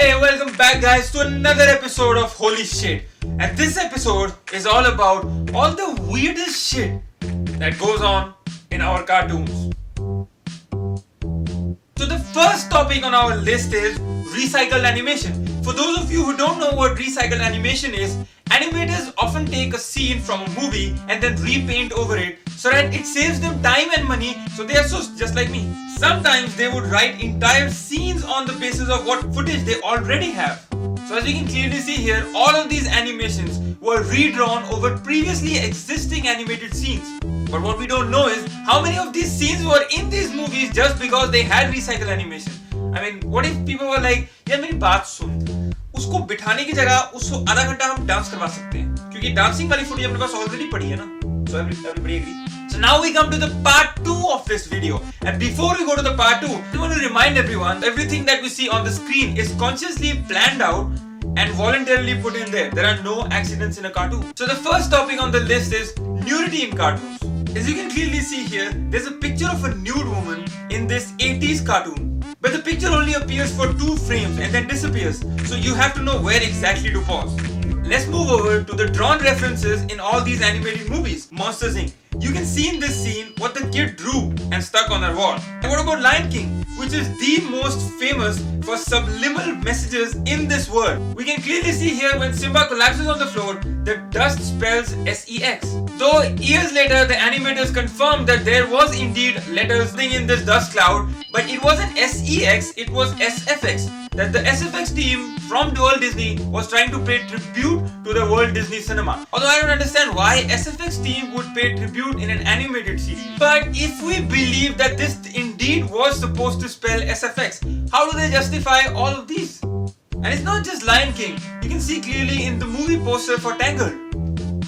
Hey, welcome back guys to another episode of Hollyshit. And this episode is all about all the weirdest shit that goes on in our cartoons. So the first topic on our list is recycled animation. For those of you who don't know what recycled animation is, animators often take a scene from a movie and then repaint over it so that it saves them time and money, so they are just like me. Sometimes they would write entire scenes on the basis of what footage they already have. So as you can clearly see here, all of these animations were redrawn over previously existing animated scenes. But what we don't know is how many of these scenes were in these movies just because they had recycled animation. I mean, what if people were like, यार मेरी बात सुन, उसको बिठाने की जगह उसको आधा घंटा हम डांस करवा सकते हैं, क्योंकि डांसिंग वाली फुटेज अपने पास ऑलरेडी पड़ी है ना. So everybody agree? So now we come to the part 2 of this video. And before we go to the part 2, I want to remind everyone, everything that we see on the screen is consciously planned out and voluntarily put in there. There are no accidents in a cartoon. So the first topic on the list is nudity in cartoons. As you can clearly see here, there's a picture of a nude woman in this 80s cartoon. But the picture only appears for 2 frames and then disappears. So you have to know where exactly to pause. Let's move over to the drawn references in all these animated movies. Monsters Inc. You can see in this scene what the kid drew and stuck on their wall. And what about Lion King, which is the most famous for subliminal messages in this world? We can clearly see here when Simba collapses on the floor, the dust spells SEX. Though years later the animators confirmed that there was indeed letters in this dust cloud, but it wasn't SEX, it was SFX. That the SFX team from Walt Disney was trying to pay tribute to the Walt Disney cinema. Although I don't understand why SFX team would pay tribute in an animated series. But if we believe that this indeed was supposed to spell SFX, how do they justify all of these? And it's not just Lion King. You can see clearly in the movie poster for Tangled.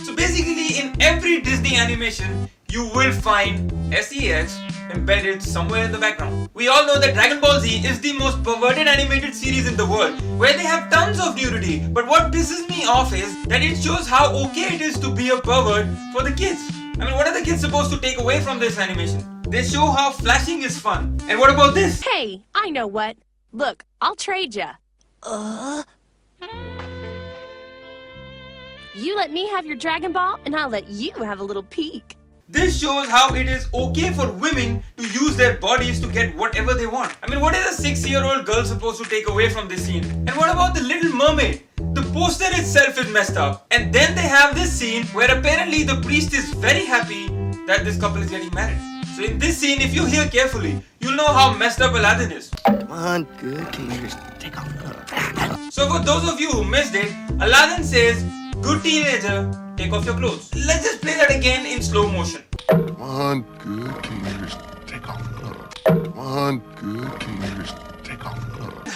So basically in every Disney animation, you will find SEX embedded somewhere in the background. We all know that Dragon Ball Z is the most perverted animated series in the world, where they have tons of nudity. But what pisses me off is that it shows how okay it is to be a pervert for the kids. I mean, what are the kids supposed to take away from this animation? They show how flashing is fun. And what about this? Hey, I know what. Look, I'll trade ya. You let me have your Dragon Ball, and I'll let you have a little peek. This shows how it is okay for women to use their bodies to get whatever they want. I mean, what is a 6-year-old girl supposed to take away from this scene? And what about the Little Mermaid? The poster itself is messed up. And then they have this scene where apparently the priest is very happy that this couple is getting married. So in this scene, if you hear carefully, you'll know how messed up Aladdin is. Come on, good. Can you just take off? So for those of you who missed it, Aladdin says, "Good teenager, take off your clothes." Let's just play that again in slow motion. Come on, good. Can you just take off? Come on, good. Can you just take off?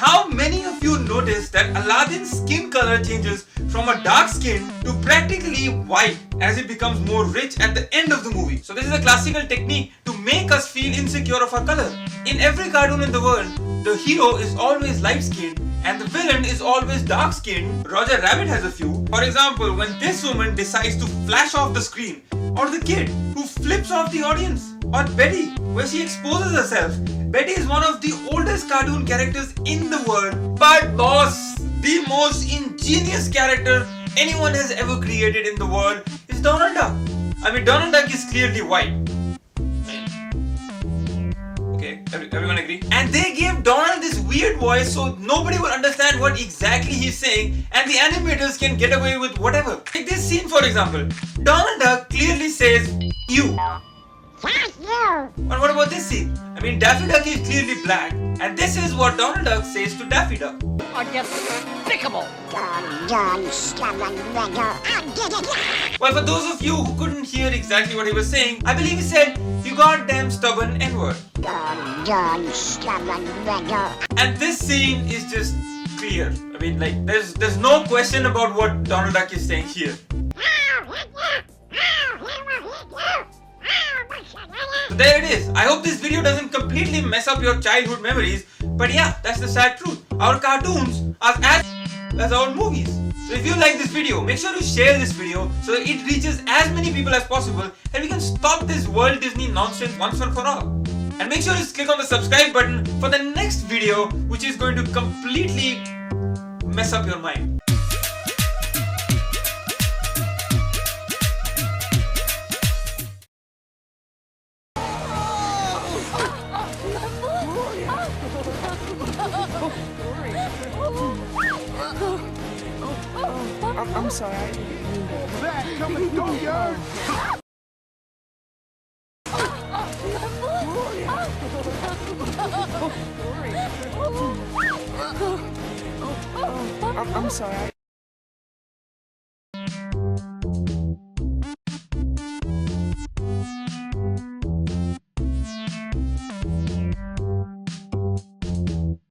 How many of you noticed that Aladdin's skin color changes from a dark skin to practically white as he becomes more rich at the end of the movie? So this is a classical technique to make us feel insecure of our color. In every cartoon in the world, the hero is always light-skinned and the villain is always dark-skinned. Roger Rabbit has a few. For example, when this woman decides to flash off the screen, or the kid who flips off the audience, or Betty, where she exposes herself. Betty is one of the oldest cartoon characters in the world, but boss, the most ingenious character anyone has ever created in the world is Donald Duck. I mean, Donald Duck is clearly white. Okay, everyone agree? And they gave Donald this weird voice so nobody will understand what exactly he's saying and the animators can get away with whatever. Take this scene for example. Donald Duck clearly says, "You." And what about this scene? I mean, Daffy Duck is clearly black, and this is what Donald Duck says to Daffy Duck. Despicable. Well, for those of you who couldn't hear exactly what he was saying, I believe he said, "You goddamn stubborn N-word." And this scene is just clear. I mean, like, there's no question about what Donald Duck is saying here. So there it is. I hope this video doesn't completely mess up your childhood memories, but yeah, that's the sad truth. Our cartoons are as our movies. So if you like this video, make sure to share this video so that it reaches as many people as possible and we can stop this Walt Disney nonsense once and for all. And make sure to click on the subscribe button for the next video, which is going to completely mess up your mind. I'm sorry, I didn't mean that. That coming through your... I'm sorry.